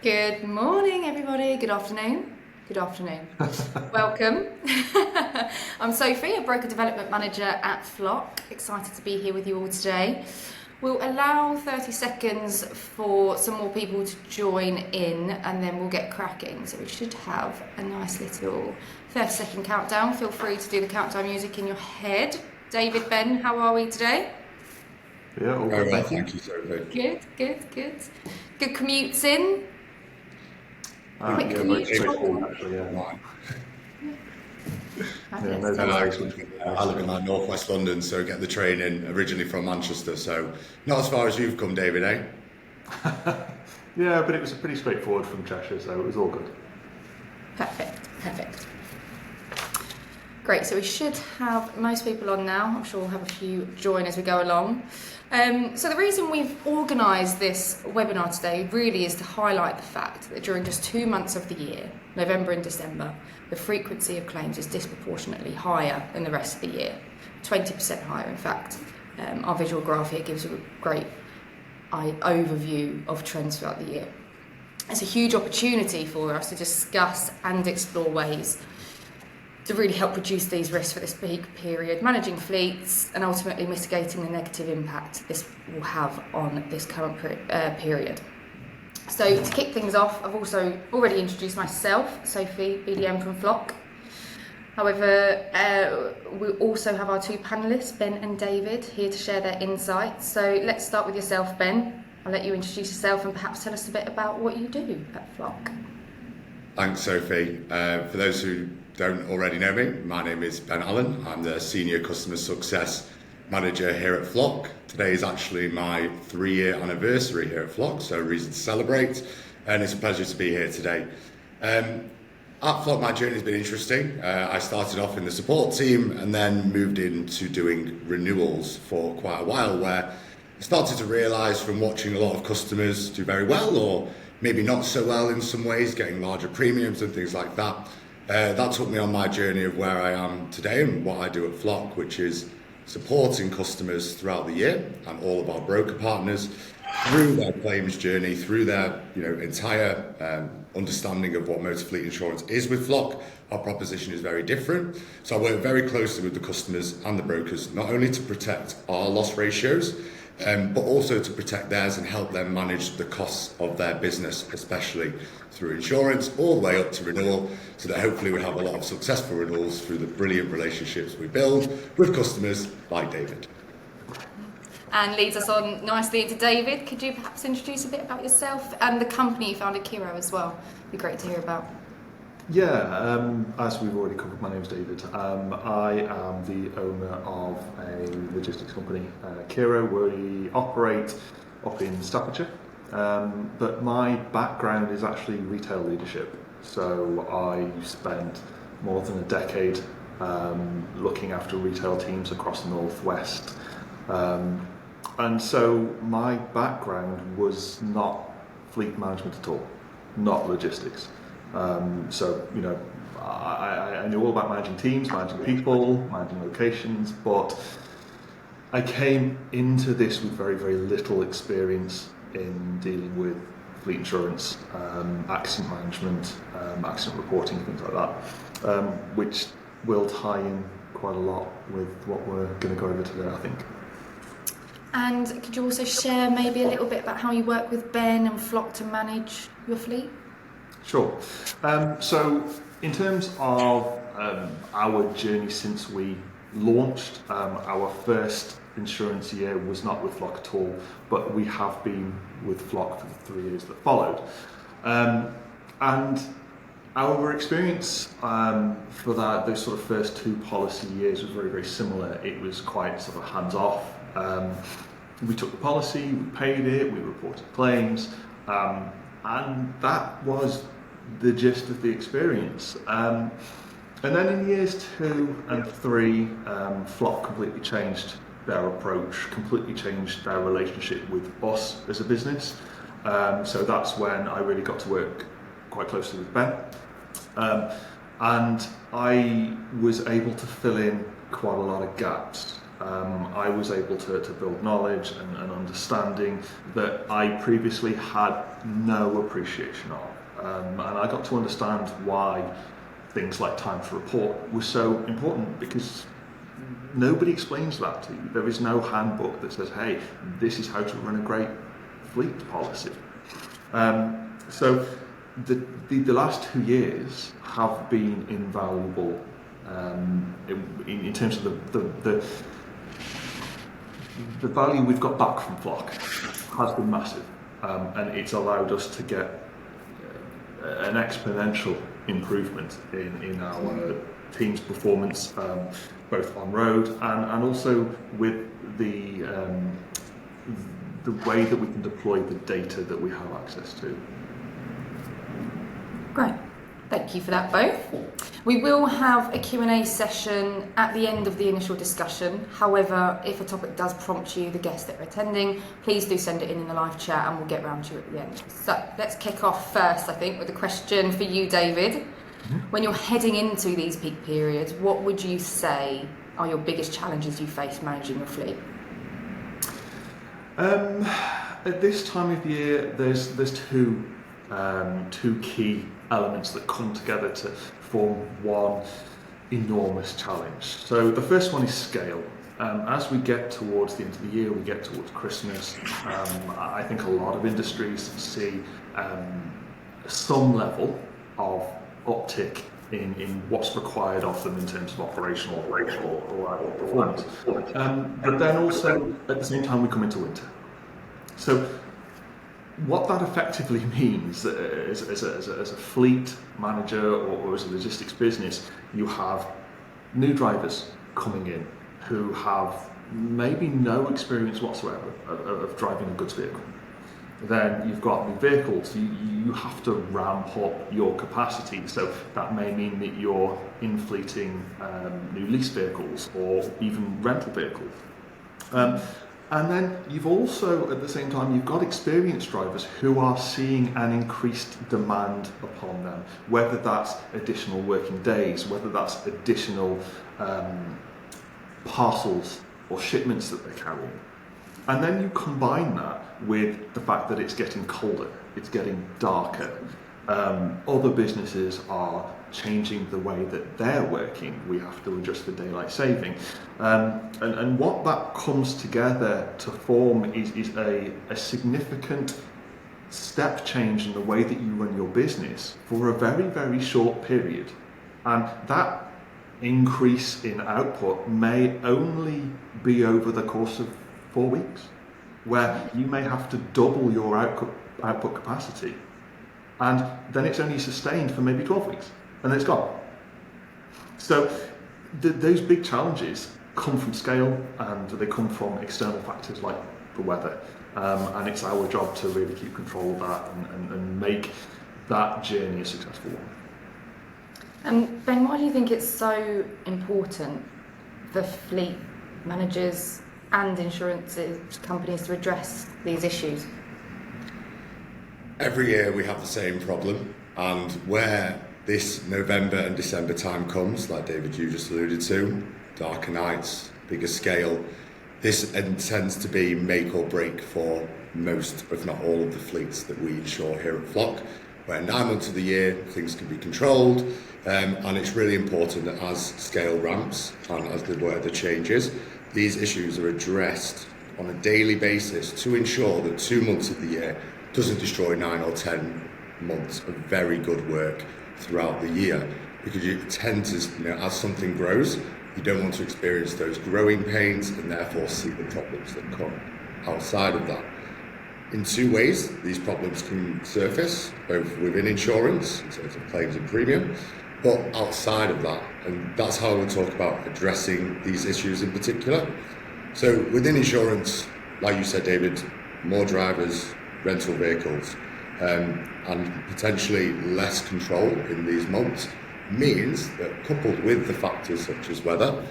Good morning, everybody. Good afternoon. Good afternoon. Welcome. I'm Sophie, a broker development manager at Flock. Excited to be here with you all today. We'll allow 30 seconds for some more people to join in and then we'll get cracking. So we should have a nice little 30-second countdown. Feel free to do the countdown music in your head. David, Ben, how are we today? Yeah, all Very good, well, thank you. thank you, Sophie. Good. Good commutes in. Quick Yeah, commute. very straightforward actually, yeah. Right. Yeah, no delays. I live in like northwest London, so get the train in originally from Manchester. So not as far as you've come, David, eh? Yeah, but it was pretty straightforward from Cheshire, so it was all good. Perfect. Great, so we should have most people on now. I'm sure we'll have a few join as we go along. So the reason we've organised this webinar today really is to highlight the fact that during just 2 months of the year, November and December, the frequency of claims is disproportionately higher than the rest of the year, 20% higher in fact. Our visual graph here gives a great overview of trends throughout the year. It's a huge opportunity for us to discuss and explore ways to really help reduce these risks for this peak period, managing fleets and ultimately mitigating the negative impact this will have on this current period. So to kick things off, I've also already introduced myself, Sophie, BDM from Flock. However, we also have our two panellists, Ben and David, here to share their insights. So let's start with yourself, Ben. I'll let you introduce yourself and perhaps tell us a bit about what you do at Flock. Thanks, Sophie. For those who don't already know me, my name is Ben Allen. I'm the Senior Customer Success Manager here at Flock. Today is actually my 3-year anniversary here at Flock, so a reason to celebrate, and it's a pleasure to be here today. At Flock, my journey has been interesting. I started off in the support team and then moved into doing renewals for quite a while, where I started to realise from watching a lot of customers do very well, or maybe not so well in some ways, getting larger premiums and things like that. That took me on my journey of where I am today and what I do at Flock, which is supporting customers throughout the year and all of our broker partners through their claims journey, through their entire understanding of what motor fleet insurance is with Flock. Our proposition is very different. So I work very closely with the customers and the brokers, not only to protect our loss ratios, but also to protect theirs and help them manage the costs of their business, especially through insurance, all the way up to renewal, so that hopefully we have a lot of successful renewals through the brilliant relationships we build with customers like David. And leads us on nicely into David. Could you perhaps introduce a bit about yourself and the company you founded, Kiro, as well? It'd be great to hear about. Yeah, as we've already covered, my name's David. I am the owner of a logistics company, Kiro. We operate up in Staffordshire, but my background is actually retail leadership. So I spent more than a decade looking after retail teams across the Northwest. And so my background was not fleet management at all, not logistics. I knew all about managing teams, managing people, managing locations, but I came into this with very, very little experience in dealing with fleet insurance, accident management, accident reporting, things like that, which will tie in quite a lot with what we're going to go over today, I think. And could you also share maybe a little bit about how you work with Ben and Flock to manage your fleet? Sure. So in terms of our journey since we launched, our first insurance year was not with Flock at all, but we have been with Flock for the 3 years that followed. And our experience for those sort of first 2 policy years was very, very similar. It was quite sort of hands-off. We took the policy, we paid it, we reported claims, and that was the gist of the experience. And then in years 2 and 3, Flock completely changed their approach, completely changed their relationship with us as a business. So that's when I really got to work quite closely with Ben. And I was able to fill in quite a lot of gaps I was able to build knowledge and understanding that I previously had no appreciation of. And I got to understand why things like time to report was so important, because nobody explains that to you. There is no handbook that says, hey, this is how to run a great fleet policy. So the last 2 years have been invaluable in terms of the value we've got back from Flock has been massive, and it's allowed us to get an exponential improvement in our team's performance, both on road and also with the way that we can deploy the data that we have access to. Great. Thank you for that, both. We will have a Q&A session at the end of the initial discussion. However, if a topic does prompt you, the guests that are attending, please do send it in the live chat and we'll get round to you at the end. So let's kick off first, I think, with a question for you, David. Mm-hmm. When you're heading into these peak periods, what would you say are your biggest challenges you face managing your fleet? At this time of year, there's two key elements that come together to form one enormous challenge. So the first one is scale. As we get towards the end of the year, we get towards Christmas, I think a lot of industries see some level of uptick in what's required of them in terms of operational performance. But then also, at the same time, we come into winter. So what that effectively means as a fleet manager or as a logistics business, you have new drivers coming in who have maybe no experience whatsoever of driving a goods vehicle. Then you've got new vehicles. You have to ramp up your capacity. So that may mean that you're infleeting new lease vehicles or even rental vehicles. And then you've also, at the same time, you've got experienced drivers who are seeing an increased demand upon them, whether that's additional working days, whether that's additional parcels or shipments that they're carrying. And then you combine that with the fact that it's getting colder, it's getting darker. Other businesses are changing the way that they're working. We have to adjust for daylight saving. And what that comes together to form is a significant step change in the way that you run your business for a very, very short period. And that increase in output may only be over the course of 4 weeks, where you may have to double your output capacity. And then it's only sustained for maybe 12 weeks, and then it's gone. So those big challenges come from scale, and they come from external factors like the weather. And it's our job to really keep control of that and make that journey a successful one. And Ben, why do you think it's so important for fleet managers and insurance companies to address these issues? Every year we have the same problem, and where this November and December time comes, like David, you just alluded to, darker nights, bigger scale, this tends to be make or break for most, if not all, of the fleets that we insure here at Flock, where 9 months of the year things can be controlled, and it's really important that as scale ramps and as the weather changes, these issues are addressed on a daily basis to ensure that 2 months of the year doesn't destroy 9 or 10 months of very good work throughout the year, because you tend to, as something grows, you don't want to experience those growing pains and therefore see the problems that come outside of that. In 2 ways, these problems can surface, both within insurance, in terms of claims and premium, but outside of that, and that's how we'll talk about addressing these issues in particular. So within insurance, like you said, David, more drivers, rental vehicles, and potentially less control in these months means that, coupled with the factors such as weather,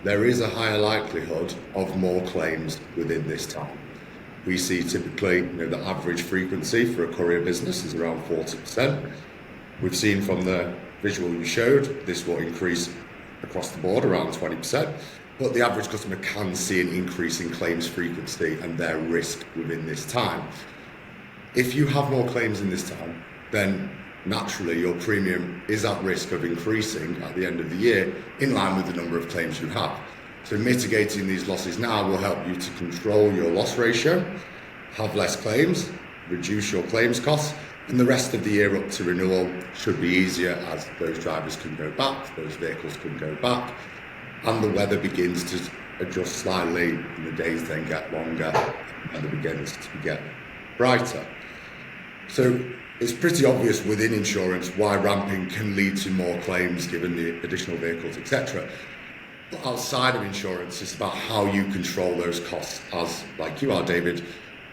there is a higher likelihood of more claims within this time. We see typically, the average frequency for a courier business is around 40%. We've seen from the visual you showed, this will increase across the board around 20%. but the average customer can see an increase in claims frequency and their risk within this time. If you have more claims in this time, then naturally your premium is at risk of increasing at the end of the year in line with the number of claims you have. So mitigating these losses now will help you to control your loss ratio, have less claims, reduce your claims costs, and the rest of the year up to renewal should be easier as those drivers can go back, those vehicles can go back, and the weather begins to adjust slightly, and the days then get longer, and it begins to get brighter. So it's pretty obvious within insurance why ramping can lead to more claims given the additional vehicles, etc. But outside of insurance, it's about how you control those costs as, like you are, David,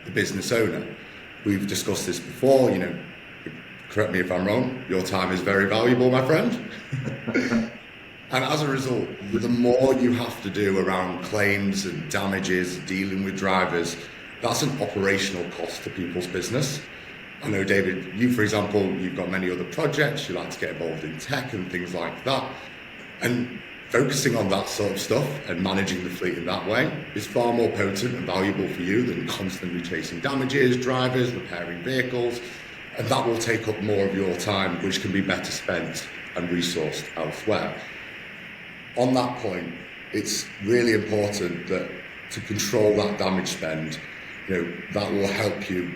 the business owner. We've discussed this before, correct me if I'm wrong, your time is very valuable, my friend. And as a result, the more you have to do around claims and damages, dealing with drivers, that's an operational cost to people's business. I know, David, you, for example, you've got many other projects, you like to get involved in tech and things like that. And focusing on that sort of stuff and managing the fleet in that way is far more potent and valuable for you than constantly chasing damages, drivers, repairing vehicles. And that will take up more of your time, which can be better spent and resourced elsewhere. On that point, it's really important that to control that damage spend, that will help you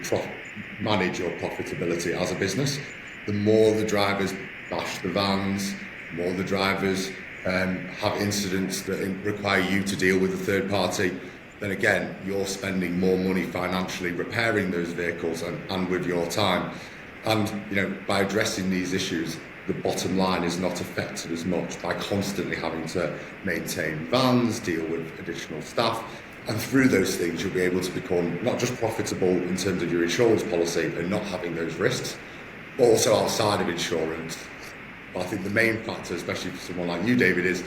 manage your profitability as a business. The more the drivers bash the vans, the more the drivers have incidents that require you to deal with a third party, then again, you're spending more money financially repairing those vehicles and with your time. And by addressing these issues, the bottom line is not affected as much by constantly having to maintain vans, deal with additional staff. And through those things, you'll be able to become not just profitable in terms of your insurance policy and not having those risks, but also outside of insurance. But I think the main factor, especially for someone like you, David, is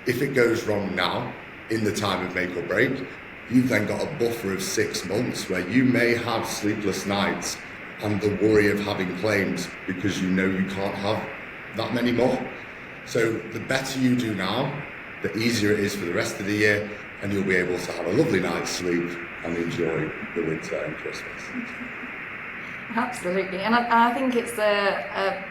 if it goes wrong now, in the time of make or break, you've then got a buffer of 6 months where you may have sleepless nights and the worry of having claims because you can't have that many more. So the better you do now, the easier it is for the rest of the year, and you'll be able to have a lovely night's sleep and enjoy the winter and Christmas. Absolutely, and I think it's a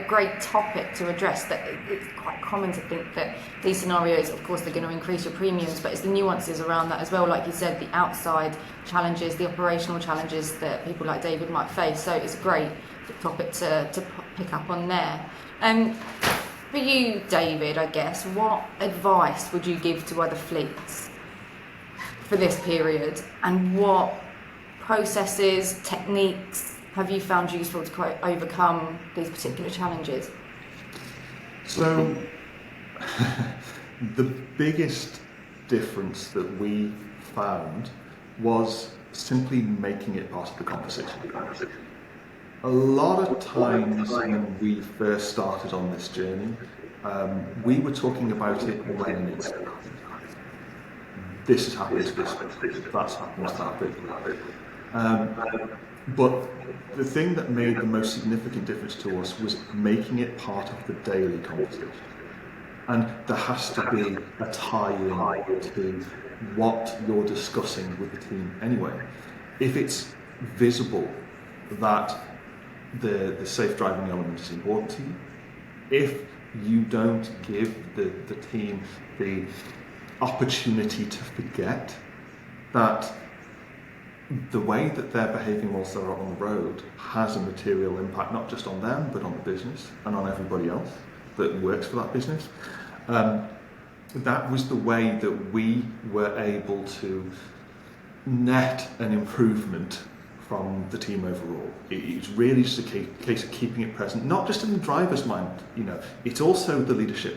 great topic to address. That it's quite common to think that these scenarios, of course, they're going to increase your premiums, but it's the nuances around that as well. Like you said, the outside challenges, the operational challenges that people like David might face. So it's a great topic to pick up on there. For you, David, I guess, what advice would you give to other fleets for this period, and what processes, techniques have you found useful to overcome these particular challenges? So, the biggest difference that we found was simply making it part of the conversation. A lot of times when we first started on this journey, we were talking about it when it's this has happened to this, that's happened to that. But the thing that made the most significant difference to us was making it part of the daily conversation. And there has to be a tie-in to what you're discussing with the team anyway. If it's visible that the safe driving element is important to you, if you don't give the team the opportunity to forget that the way that they're behaving whilst they're out on the road has a material impact, not just on them, but on the business and on everybody else that works for that business. That was the way that we were able to net an improvement from the team overall. It's really just a case of keeping it present, not just in the driver's mind, it's also the leadership.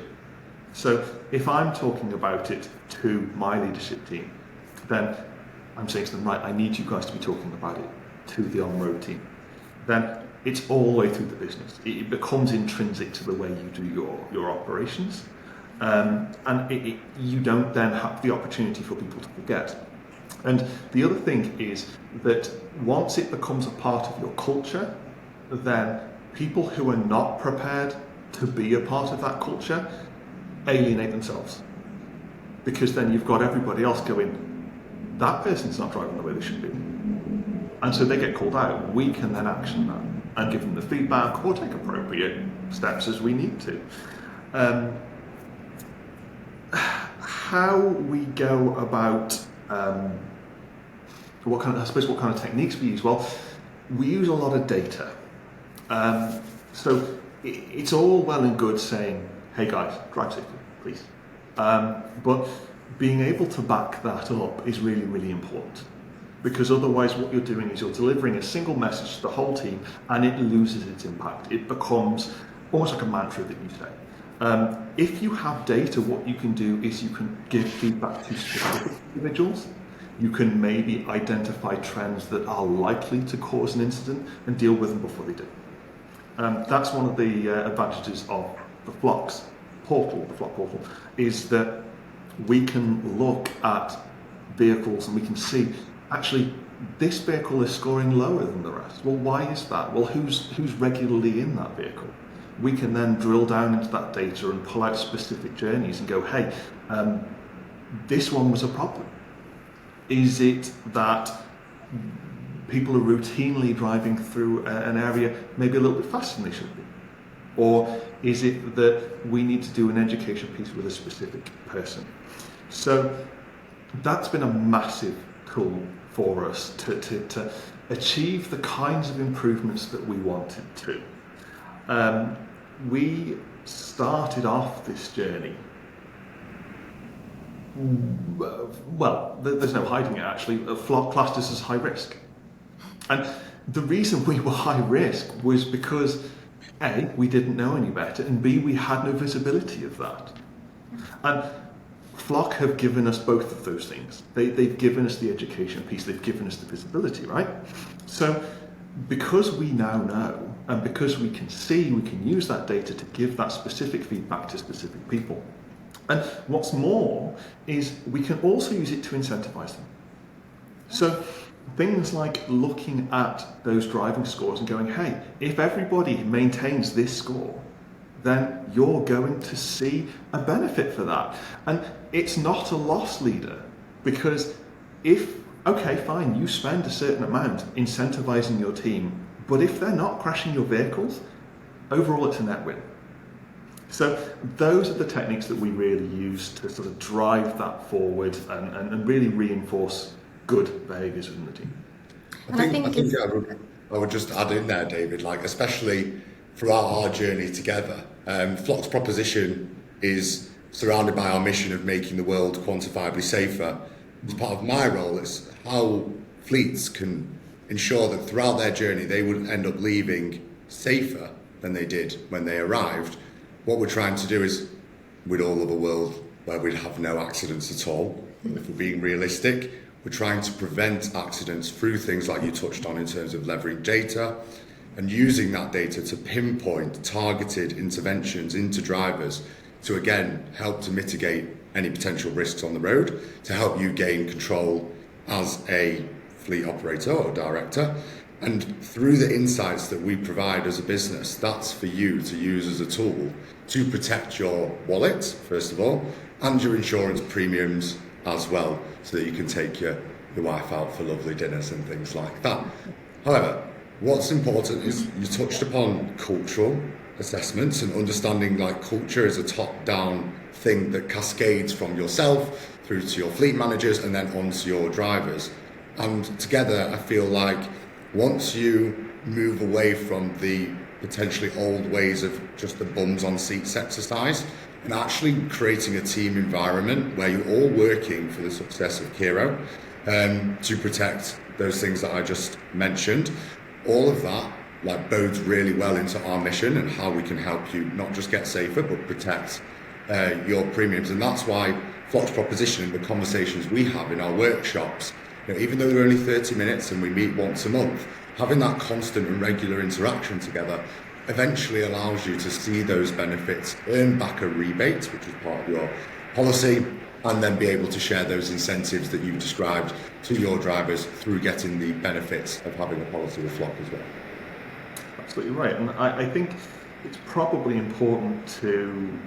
So if I'm talking about it to my leadership team, then I'm saying to them, right, I need you guys to be talking about it to the on-road team. Then it's all the way through the business. It becomes intrinsic to the way you do your operations. And you don't then have the opportunity for people to forget. And the other thing is that once it becomes a part of your culture, then people who are not prepared to be a part of that culture alienate themselves. because then you've got everybody else going, that person's not driving the way they should be. And so they get called out. We can then action that and give them the feedback or take appropriate steps as we need to. How we go about what kind of techniques we use? Well, we use a lot of data. So it's all well and good saying, hey guys, drive safely, please. But being able to back that up is really, really important. Because otherwise what you're doing is you're delivering a single message to the whole team and it loses its impact. It becomes almost like a mantra that you say. If you have data, what you can do is you can give feedback to specific individuals. You can maybe identify trends that are likely to cause an incident and deal with them before they do. That's one of the advantages of the Flock's portal, the Flock portal, is that we can look at vehicles and we can see, actually, this vehicle is scoring lower than the rest. Well, why is that? Well, who's regularly in that vehicle? We can then drill down into that data and pull out specific journeys and go, hey, this one was a problem. Is it that people are routinely driving through an area maybe a little bit faster than they should be? Or is it that we need to do an education piece with a specific person? So that's been a massive tool for us to achieve the kinds of improvements that we wanted to. We started off this journey, well, there's no hiding it actually, Flock classed us as high risk. And the reason we were high risk was because A, we didn't know any better, and B, we had no visibility of that. And Flock have given us both of those things. They've given us the education piece, they've given us the visibility, right? So because we now know, and because we can see, we can use that data to give that specific feedback to specific people. And what's more is we can also use it to incentivize them. So things like looking at those driving scores and going, hey, if everybody maintains this score, then you're going to see a benefit for that. And it's not a loss leader, because if, okay, fine, you spend a certain amount incentivizing your team, but if they're not crashing your vehicles, overall it's a net win. So those are the techniques that we really use to sort of drive that forward and really reinforce good behaviours within the team. I would just add in there, David, like especially throughout our journey together, Flock's proposition is surrounded by our mission of making the world quantifiably safer. As part of my role, it's how fleets can ensure that throughout their journey they would end up leaving safer than they did when they arrived. What we're trying to do is, we'd all love a world where we'd have no accidents at all. If we're being realistic, we're trying to prevent accidents through things like you touched on in terms of leveraging data and using that data to pinpoint targeted interventions into drivers to again help to mitigate any potential risks on the road, to help you gain control as a fleet operator or director. And through the insights that we provide as a business, that's for you to use as a tool to protect your wallet, first of all, and your insurance premiums as well, so that you can take your wife out for lovely dinners and things like that. However, what's important is you touched upon cultural assessments and understanding like culture is a top-down thing that cascades from yourself through to your fleet managers and then onto your drivers. And together, I feel like once you move away from the potentially old ways of just the bums on seats exercise and actually creating a team environment where you're all working for the success of Kiro to protect those things that I just mentioned, all of that like bodes really well into our mission and how we can help you not just get safer but protect your premiums. And that's why Flock's proposition and the conversations we have in our workshops, you know, even though they're only 30 minutes and we meet once a month, having that constant and regular interaction together eventually allows you to see those benefits, earn back a rebate, which is part of your policy, and then be able to share those incentives that you've described to your drivers through getting the benefits of having a policy with Flock as well. Absolutely right. And I think it's probably important to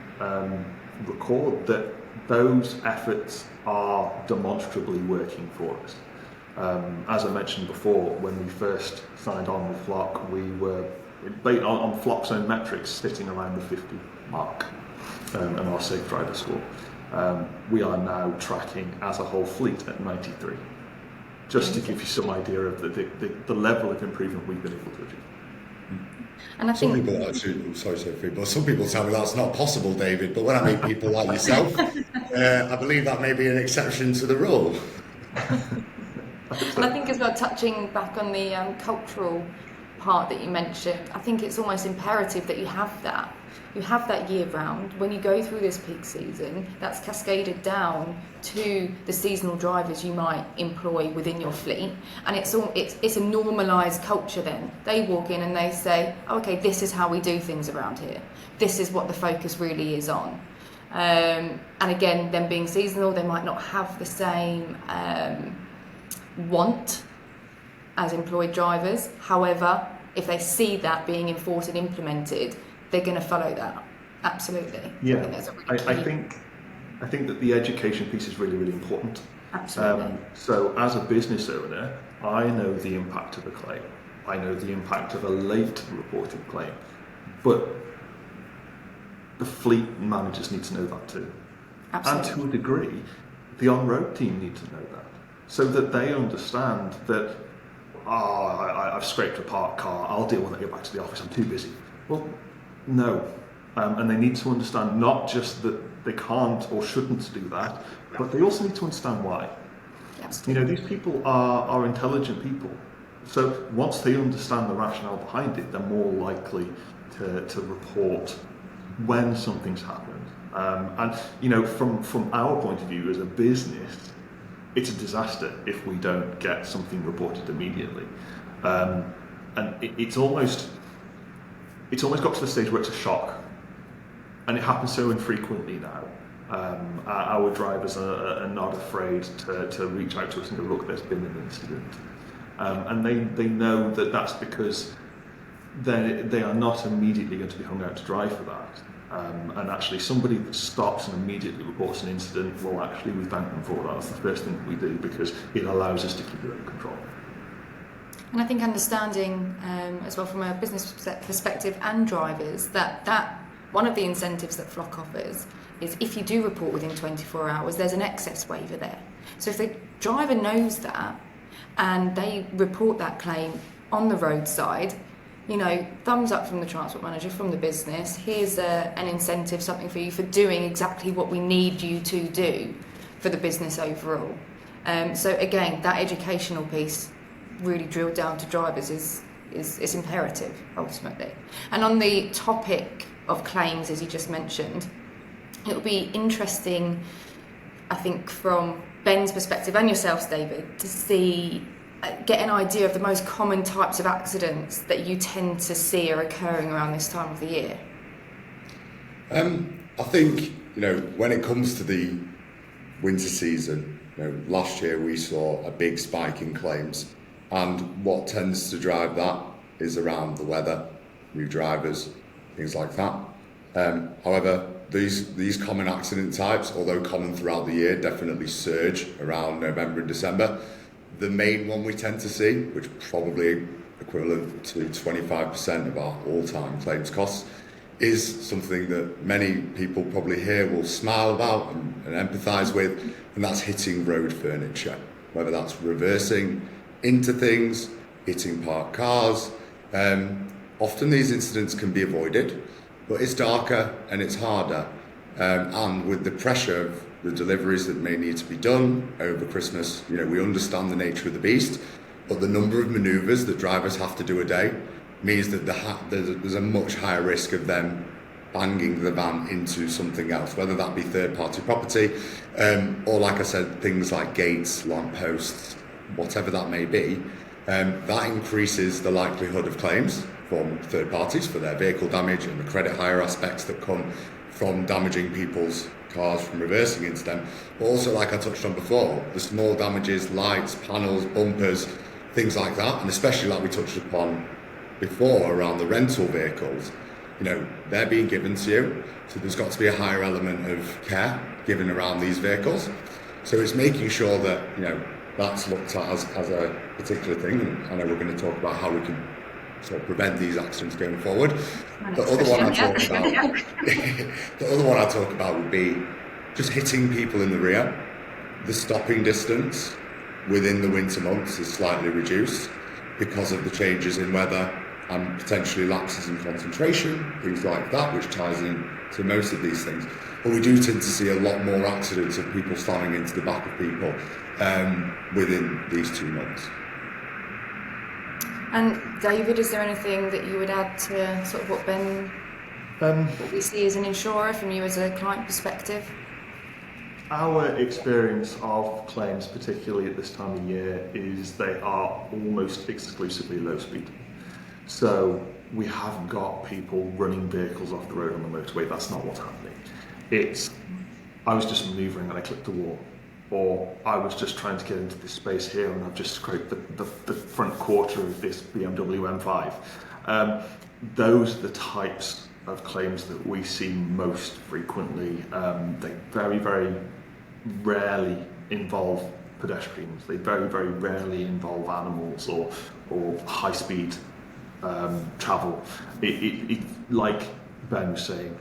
record that those efforts are demonstrably working for us. As I mentioned before, when we first signed on with Flock, we were on Flock's own metrics sitting around the 50 mark and our safe driver score. We are now tracking as a whole fleet at 93, just to give you some idea of the level of improvement we've been able to achieve. And I Some think people actually, sorry Sophie, but some people tell me that's not possible, David. But when I meet people like yourself, I believe that may be an exception to the rule. And I think as well, touching back on the cultural part that you mentioned, I think it's almost imperative that you have that. You have that year round. When you go through this peak season, that's cascaded down to the seasonal drivers you might employ within your fleet, and it's a normalised culture. Then they walk in and they say, okay, this is how we do things around here. This is what the focus really is on. And again, them being seasonal, they might not have the same want as employed drivers. However, if they see that being enforced and implemented, they're going to follow that. Absolutely. Yeah, I think that's a really key. I think that the education piece is really, really important. Absolutely. So as a business owner, I know the impact of a claim. I know the impact of a late reported claim. But the fleet managers need to know that too. Absolutely. And to a degree, the on-road team need to know that, so that they understand that, I've scraped a parked car, I'll deal with it when I get back to the office, I'm too busy. Well, no. And they need to understand not just that they can't or shouldn't do that, but they also need to understand why. Absolutely. You know, these people are intelligent people. So once they understand the rationale behind it, they're more likely to report when something's happened. And, you know, from our point of view as a business, it's a disaster if we don't get something reported immediately. And it's almost got to the stage where it's a shock. And it happens so infrequently now. Our drivers are not afraid to reach out to us and go, look, there's been an incident. And they know that that's because they are not immediately going to be hung out to dry for that. And actually somebody that stops and immediately reports an incident, well, actually we thank them for that. That's the first thing we do, because it allows us to keep it under control. And I think understanding as well from a business perspective and drivers that one of the incentives that Flock offers is if you do report within 24 hours, there's an excess waiver there. So if the driver knows that and they report that claim on the roadside, you know, thumbs up from the transport manager, from the business, here's an incentive, something for you for doing exactly what we need you to do for the business overall. So again, that educational piece really drilled down to drivers is imperative ultimately. And on the topic of claims, as you just mentioned, it will be interesting, I think, from Ben's perspective and yourselves, David, to get an idea of the most common types of accidents that you tend to see are occurring around this time of the year. I think, you know, when it comes to the winter season, you know, last year we saw a big spike in claims, and what tends to drive that is around the weather, new drivers, things like that. However, these common accident types, although common throughout the year, definitely surge around November and December. The main one we tend to see, which probably equivalent to 25% of our all-time claims costs, is something that many people probably here will smile about and empathise with, and that's hitting road furniture, whether that's reversing into things, hitting parked cars. Often these incidents can be avoided, but it's darker and it's harder. And with the pressure of the deliveries that may need to be done over Christmas, you know, we understand the nature of the beast, but the number of manoeuvres that drivers have to do a day means that there's a much higher risk of them banging the van into something else, whether that be third-party property, or like I said, things like gates, lamp posts, whatever that may be. That increases the likelihood of claims from third parties for their vehicle damage and the credit hire aspects that come from damaging people's cars from reversing into them. But also, like I touched on before, the small damages, lights, panels, bumpers, things like that, and especially like we touched upon before around the rental vehicles, they're being given to you. So there's got to be a higher element of care given around these vehicles. So it's making sure that, that's looked at as a particular thing. And I know we're going to talk about how we can sort of prevent these accidents going forward. The other one I talk about would be just hitting people in the rear. The stopping distance within the winter months is slightly reduced because of the changes in weather and potentially lapses in concentration, things like that, which ties in to most of these things. But we do tend to see a lot more accidents of people slamming into the back of people within these 2 months. And David, is there anything that you would add to sort of what what we see as an insurer from you as a client perspective? Our experience of claims, particularly at this time of year, is they are almost exclusively low speed. So we haven't got people running vehicles off the road on the motorway. That's not what's happening. It's, I was just manoeuvring and I clipped a wall, or I was just trying to get into this space here and I've just scraped the front quarter of this BMW M5. Those are the types of claims that we see most frequently. They very, very rarely involve pedestrians. They very, very rarely involve animals or high-speed travel. It like Ben was saying,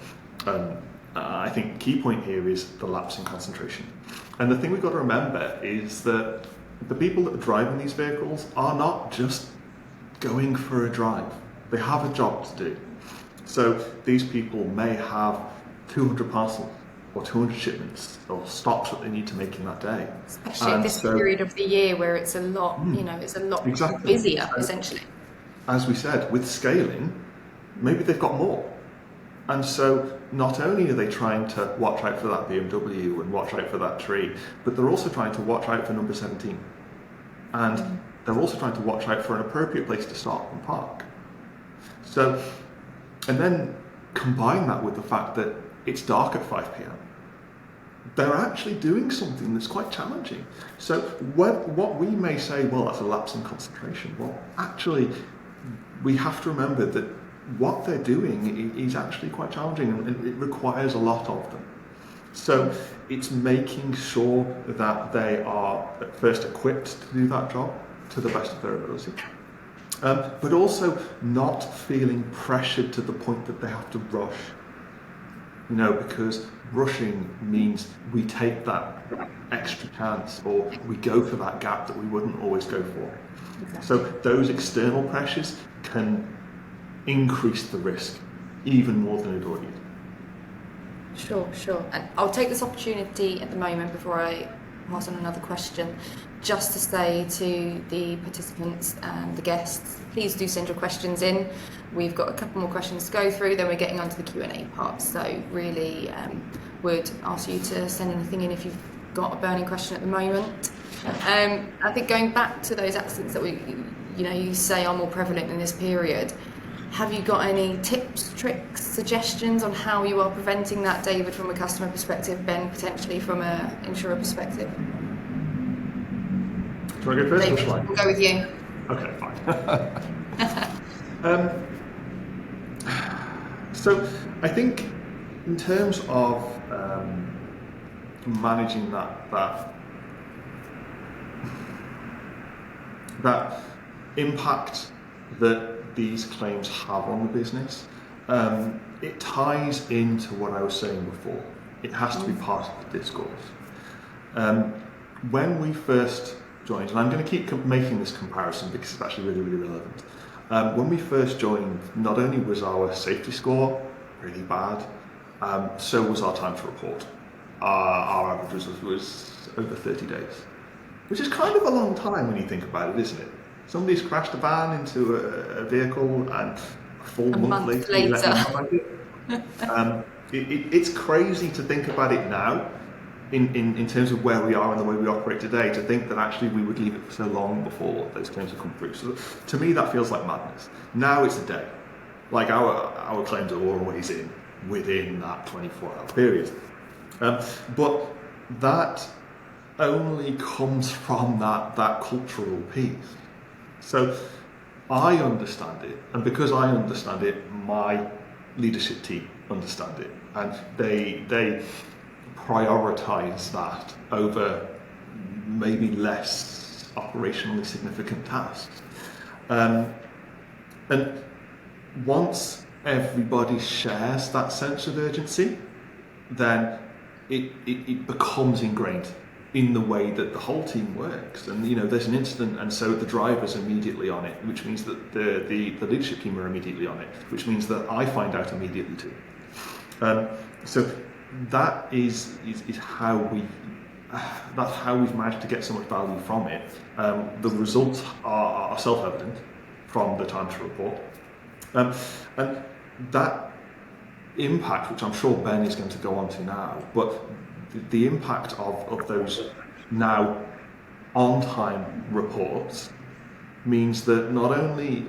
I think the key point here is the lapse in concentration. And the thing we've got to remember is that the people that are driving these vehicles are not just going for a drive. They have a job to do. So these people may have 200 parcels or 200 shipments or stops that they need to make in that day. Especially at this period of the year where it's a lot, it's a lot busier, essentially. As we said, with scaling, maybe they've got more. And so not only are they trying to watch out for that BMW and watch out for that tree, but they're also trying to watch out for number 17. And they're also trying to watch out for an appropriate place to stop and park. So, and then combine that with the fact that it's dark at 5 p.m. They're actually doing something that's quite challenging. So what we may say, well, that's a lapse in concentration. Well, actually, we have to remember that what they're doing is actually quite challenging and it requires a lot of them. So it's making sure that they are at first equipped to do that job to the best of their ability. But also not feeling pressured to the point that they have to rush. Because rushing means we take that extra chance or we go for that gap that we wouldn't always go for. Exactly. So those external pressures can increase the risk even more than it already is. Sure. And I'll take this opportunity at the moment before I pass on another question, just to say to the participants and the guests, please do send your questions in. We've got a couple more questions to go through, then we're getting onto the Q&A part. So really would ask you to send anything in if you've got a burning question at the moment. I think going back to those accidents that you say are more prevalent in this period, have you got any tips, tricks, suggestions on how you are preventing that, David, from a customer perspective, Ben, potentially from an insurer perspective? Do I go first? David, we'll go with you. Okay, fine. So I think in terms of managing that impact that these claims have on the business, it ties into what I was saying before. It has to be part of the discourse. When we first joined, and I'm going to keep making this comparison because it's actually really, really relevant. When we first joined, not only was our safety score really bad, so was our time to report. Our average was over 30 days, which is kind of a long time when you think about it, isn't it? Somebody's crashed a van into a vehicle and a full month later. You let them know about it. It's crazy to think about it now in terms of where we are and the way we operate today, to think that actually we would leave it for so long before those claims would come through. So to me that feels like madness. Now it's a day. Like our claims are always within that 24-hour period. But that only comes from that cultural piece. So I understand it, and because I understand it, my leadership team understand it, and they prioritise that over maybe less operationally significant tasks. And once everybody shares that sense of urgency, then it becomes ingrained in the way that the whole team works. And there's an incident, and so the driver's immediately on it, which means that the leadership team are immediately on it, which means that I find out immediately too. So that is how that's how we've managed to get so much value from it. The results are self-evident from the time to report, and that impact, which I'm sure Ben is going to go on to now, but the impact of those now on-time reports means that not only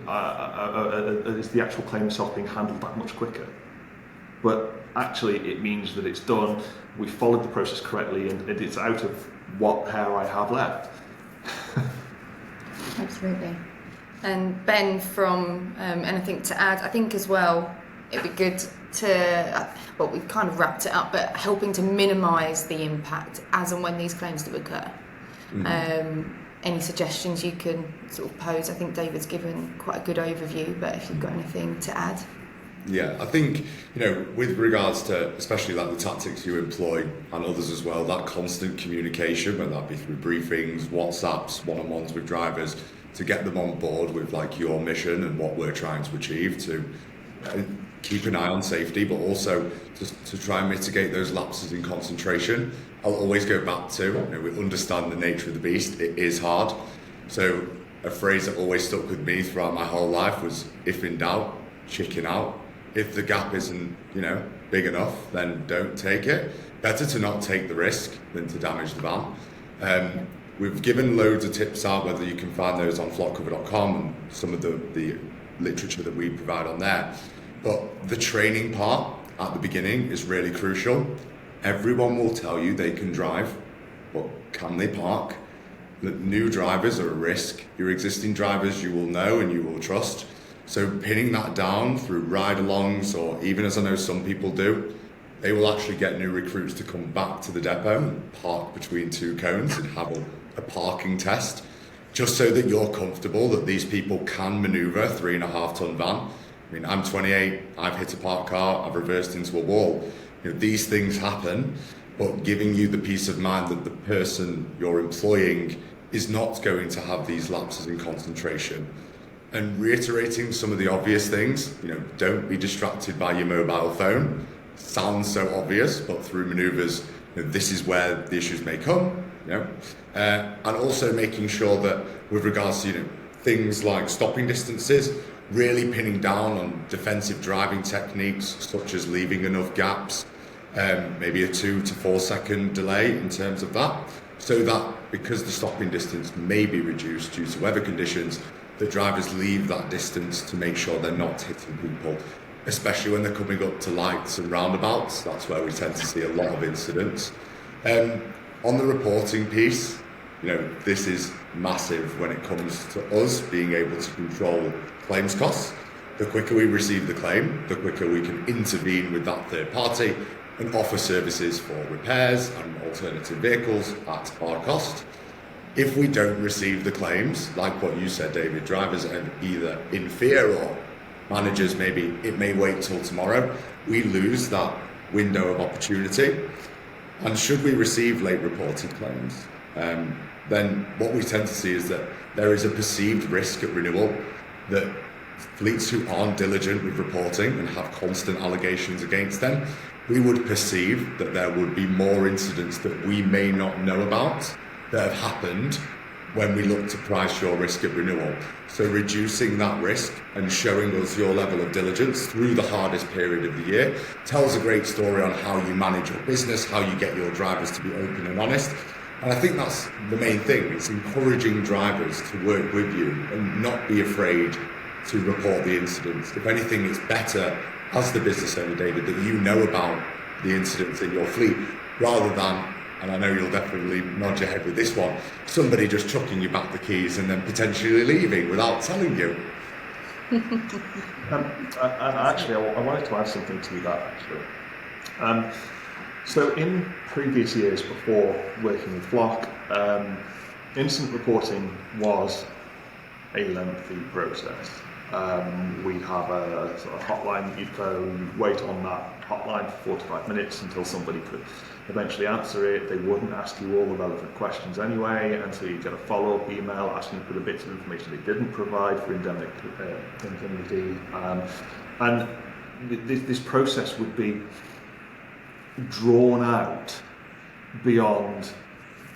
is the actual claim itself being handled that much quicker, but actually it means that it's done, we followed the process correctly, and it's out of what hair I have left. Absolutely. And Ben, from anything to add, I think as well, it'd be good to, well, we've kind of wrapped it up, but helping to minimise the impact as and when these claims do occur. Any suggestions you can sort of pose? I think David's given quite a good overview, but if you've got anything to add. Yeah, I think, with regards to especially like the tactics you employ and others as well, that constant communication, whether that be through briefings, WhatsApps, one-on-ones with drivers, to get them on board with like your mission and what we're trying to achieve, to keep an eye on safety, but also to try and mitigate those lapses in concentration. I'll always go back to, we understand the nature of the beast, it is hard. So a phrase that always stuck with me throughout my whole life was, if in doubt, chicken out. If the gap isn't, big enough, then don't take it. Better to not take the risk than to damage the van. We've given loads of tips out, whether you can find those on flockcover.com and some of the literature that we provide on there. But the training part at the beginning is really crucial. Everyone will tell you they can drive, but can they park? The new drivers are a risk. Your existing drivers you will know and you will trust. So pinning that down through ride-alongs, or even, as I know some people do, they will actually get new recruits to come back to the depot and park between two cones and have a parking test, just so that you're comfortable that these people can manoeuvre a 3.5 ton van. I mean, I'm 28, I've hit a parked car, I've reversed into a wall. These things happen, but giving you the peace of mind that the person you're employing is not going to have these lapses in concentration. And reiterating some of the obvious things, don't be distracted by your mobile phone. Sounds so obvious, but through manoeuvres, this is where the issues may come. And also making sure that with regards to things like stopping distances, really pinning down on defensive driving techniques, such as leaving enough gaps, maybe a 2 to 4 second delay in terms of that, so that because the stopping distance may be reduced due to weather conditions, the drivers leave that distance to make sure they're not hitting people, especially when they're coming up to lights and roundabouts. That's where we tend to see a lot of incidents. On the reporting piece, this is massive when it comes to us being able to control claims costs. The quicker we receive the claim, the quicker we can intervene with that third party and offer services for repairs and alternative vehicles at our cost. If we don't receive the claims, like what you said, David, drivers are either in fear or managers, maybe it may wait till tomorrow, we lose that window of opportunity. And should we receive late reported claims, then what we tend to see is that there is a perceived risk at renewal that fleets who aren't diligent with reporting and have constant allegations against them, we would perceive that there would be more incidents that we may not know about that have happened when we look to price your risk at renewal. So reducing that risk and showing us your level of diligence through the hardest period of the year tells a great story on how you manage your business, how you get your drivers to be open and honest. And I think that's the main thing. It's encouraging drivers to work with you and not be afraid to report the incidents. If anything, it's better as the business owner, David, that you know about the incidents in your fleet rather than, and I know you'll definitely nod your head with this one, somebody just chucking you back the keys and then potentially leaving without telling you. And actually, I wanted to add something to that, actually. So in previous years before working with Flock, incident reporting was a lengthy process. We have a sort of hotline that you'd phone, you'd wait on that hotline for 45 minutes until somebody could eventually answer it. They wouldn't ask you all the relevant questions anyway, and so you get a follow-up email asking for the bits of information they didn't provide for indemnity. And this process would be drawn out beyond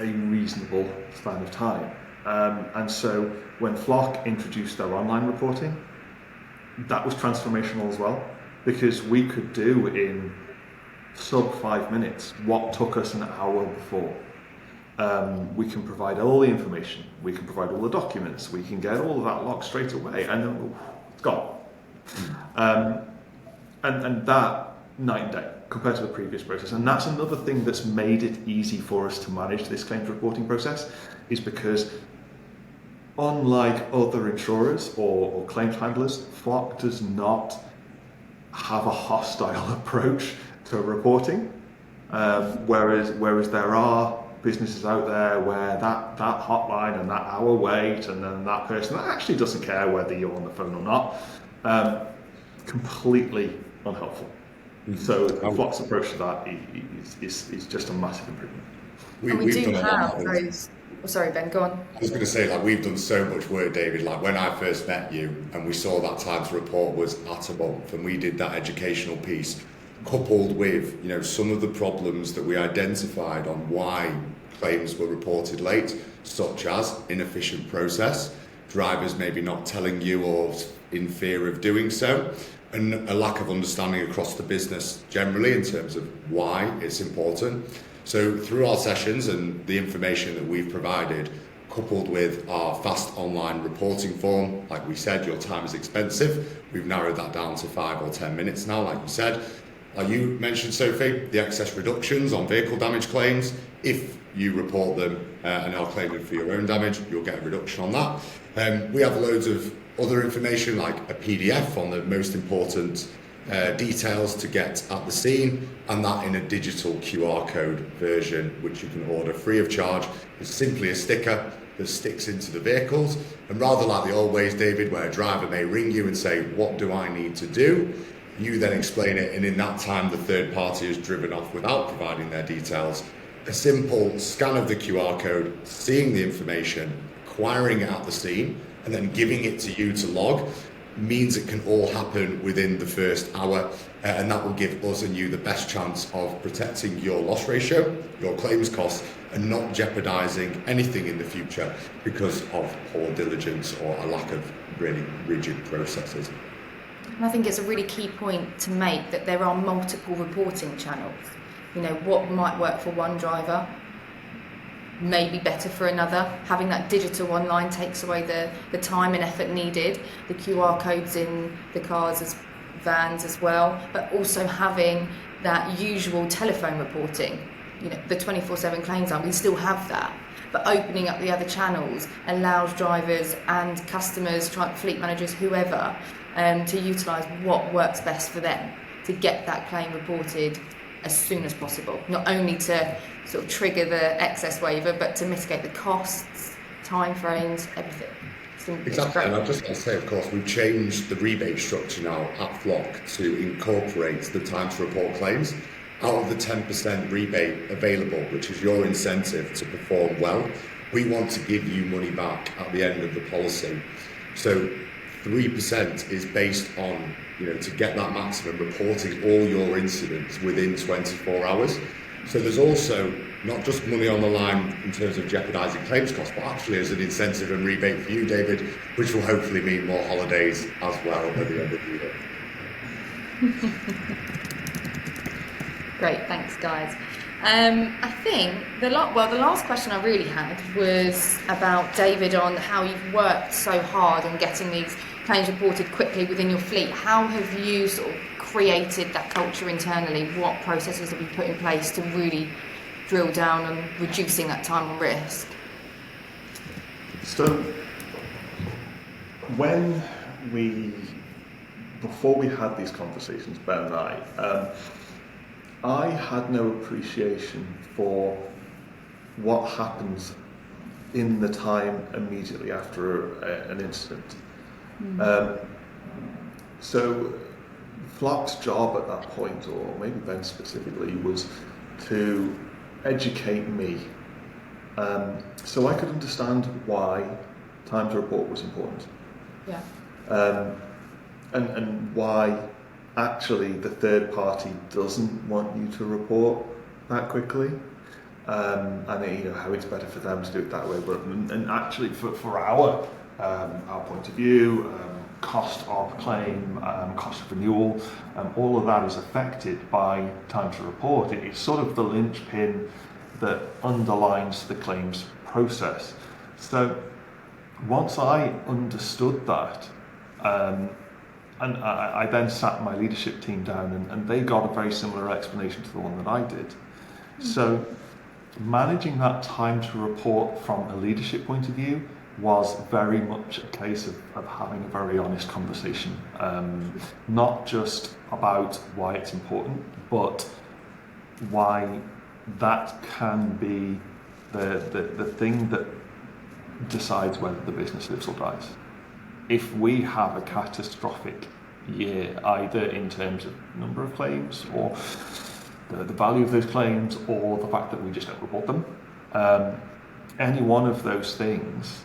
a reasonable span of time. And so when Flock introduced their online reporting, that was transformational as well, because we could do in sub 5 minutes what took us an hour before. We can provide all the information, we can provide all the documents, we can get all of that logged straight away, and then it's gone. And that, night and day, compared to the previous process. And that's another thing that's made it easy for us to manage this claims reporting process, is because unlike other insurers or claims handlers, Flock does not have a hostile approach to reporting, whereas there are businesses out there where that hotline and that hour wait and then that person that actually doesn't care whether you're on the phone or not, completely unhelpful. So Flock's approach to that is just a massive improvement. We do have those. Oh, sorry, Ben, go on. I was going to say, like, we've done so much work, David. Like, when I first met you and we saw that time to report was at a month, and we did that educational piece, coupled with, you know, some of the problems that we identified on why claims were reported late, such as inefficient process, drivers maybe not telling you or in fear of doing so, and a lack of understanding across the business generally in terms of why it's important. So through our sessions and the information that we've provided, coupled with our fast online reporting form, like we said, your time is expensive. We've narrowed that down to 5 or 10 minutes now, like you said. Like you mentioned, Sophie, the excess reductions on vehicle damage claims. If you report them and are claiming for your own damage, you'll get a reduction on that. We have loads of other information, like a PDF on the most important details to get at the scene, and that in a digital QR code version, which you can order free of charge. It's simply a sticker that sticks into the vehicles, and rather like the old ways, David, where a driver may ring you and say, what do I need to do? You then explain it, and in that time the third party is driven off without providing their details. A simple scan of the QR code, seeing the information, acquiring it at the scene, and then giving it to you to log means it can all happen within the first hour, and that will give us and you the best chance of protecting your loss ratio, your claims costs, and not jeopardising anything in the future because of poor diligence or a lack of really rigid processes. And I think it's a really key point to make that there are multiple reporting channels. You know, what might work for one driver may be better for another. Having that digital online takes away the time and effort needed. The QR codes in the cars as vans as well, but also having that usual telephone reporting. You know, the 24/7 claims line, we still have that. But opening up the other channels allows drivers and customers, fleet managers, whoever, to utilise what works best for them to get that claim reported as soon as possible. Not only to sort of trigger the excess waiver, but to mitigate the costs, timeframes, everything. Exactly, and I'd just like to say, of course, we've changed the rebate structure now at Flock to incorporate the time to report claims. Out of the 10% rebate available, which is your incentive to perform well, we want to give you money back at the end of the policy. So 3% is based on, you know, to get that maximum, reporting all your incidents within 24 hours. So there's also not just money on the line in terms of jeopardising claims costs, but actually as an incentive and rebate for you, David, which will hopefully mean more holidays as well at the end of the year. Great, thanks guys. I think the last question I really had was about David, on how you've worked so hard on getting these claims reported quickly within your fleet. How have you sort of created that culture internally? What processes have you put in place to really drill down on reducing that time and risk? So when before we had these conversations, Ben and I had no appreciation for what happens in the time immediately after an incident. So Flock's job at that point, or maybe Ben specifically, was to educate me, so I could understand why time to report was important. Yeah. And why actually the third party doesn't want you to report that quickly, and how it's better for them to do it that way. But and actually for our point of view, cost of claim, cost of renewal, all of that is affected by time to report. It's sort of the linchpin that underlines the claims process. So once I understood that, and I then sat my leadership team down, and they got a very similar explanation to the one that I did. So managing that time to report from a leadership point of view was very much a case of having a very honest conversation, not just about why it's important, but why that can be the thing that decides whether the business lives or dies. If we have a catastrophic year, either in terms of number of claims or the value of those claims or the fact that we just don't report them, any one of those things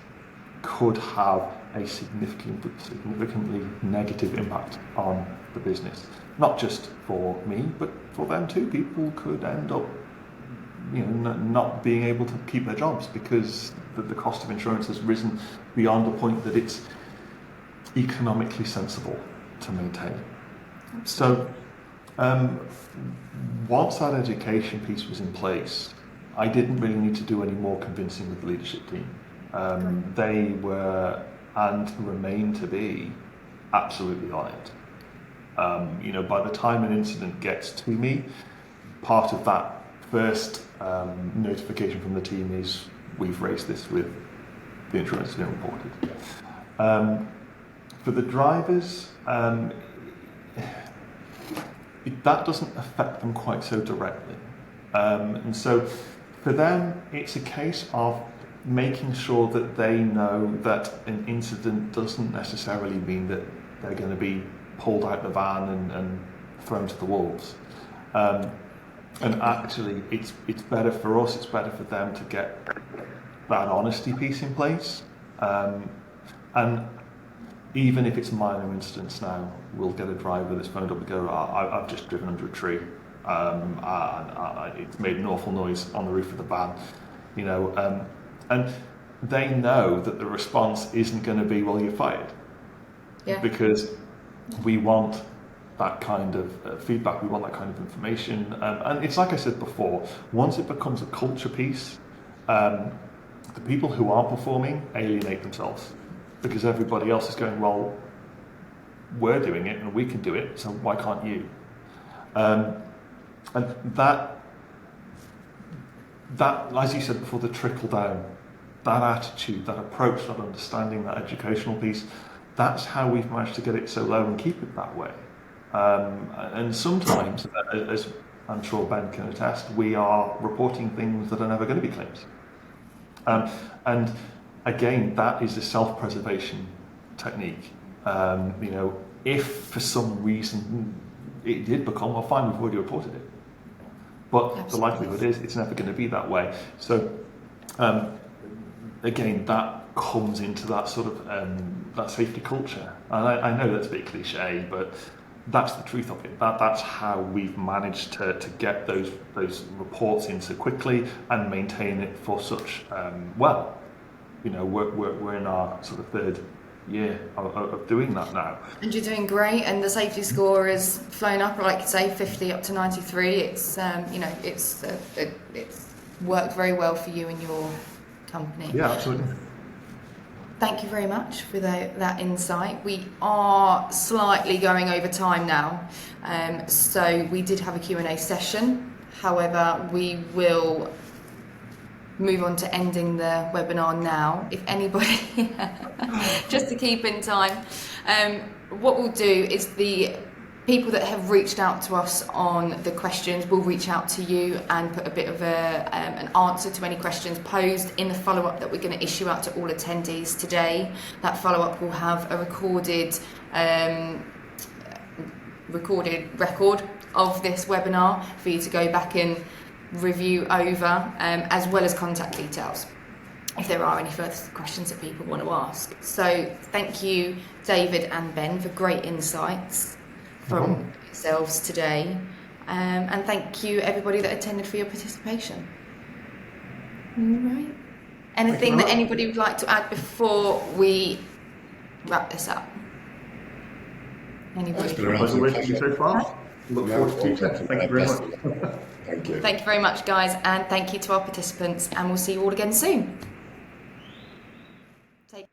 could have a significantly negative impact on the business. Not just for me, but for them too. People could end up not being able to keep their jobs because the cost of insurance has risen beyond the point that it's economically sensible to maintain. So once that education piece was in place, I didn't really need to do any more convincing with the leadership team. They were and remain to be absolutely on it. By the time an incident gets to me, part of that first notification from the team is we've raised this with the insurance has been reported. For the drivers, that doesn't affect them quite so directly. And so for them, it's a case of making sure that they know that an incident doesn't necessarily mean that they're going to be pulled out the van and thrown to the wolves. And actually, it's better for us, it's better for them to get that honesty piece in place. And even if it's minor incidents now, we'll get a driver that's phoned up and go, I've just driven under a tree. It's made an awful noise on the roof of the van. And they know that the response isn't going to be, well, you're fired. Yeah. Because we want that kind of feedback, we want that kind of information. And it's like I said before, once it becomes a culture piece, the people who aren't performing alienate themselves because everybody else is going, well, we're doing it and we can do it, so why can't you? And that, as you said before, the trickle down, that attitude, that approach, that understanding, that educational piece, that's how we've managed to get it so low and keep it that way. And sometimes, as I'm sure Ben can attest, we are reporting things that are never going to be claims. And again, that is a self-preservation technique. If for some reason it did become, well, fine, we've already reported it. But Absolutely. The likelihood is it's never going to be that way. So again, that comes into that sort of that safety culture. And I know that's a bit cliche, but that's the truth of it. That's how we've managed to get those reports in so quickly and maintain it for such we're in our sort of third year of doing that now. And you're doing great, and the safety score is flown up, like you say, 50 up to 93. It's it's worked very well for you and your company. Yeah, absolutely. Thank you very much for that insight. We are slightly going over time now, so we did have a Q&A session. However, we will move on to ending the webinar now. If anybody, just to keep in time, What we'll do is the people that have reached out to us on the questions will reach out to you and put a bit of an answer to any questions posed in the follow-up that we're going to issue out to all attendees today. That follow-up will have a recorded record of this webinar for you to go back and review over, as well as contact details if there are any further questions that people want to ask. So thank you, David and Ben, for great insights from yourselves today, and thank you everybody that attended for your participation. All right. Anything that anybody would like to add before we wrap this up? Anybody? It's been a pleasure working with you so far. Look forward to the future. Thank you very much. Thank you. Thank you very much, guys, and thank you to our participants, and we'll see you all again soon.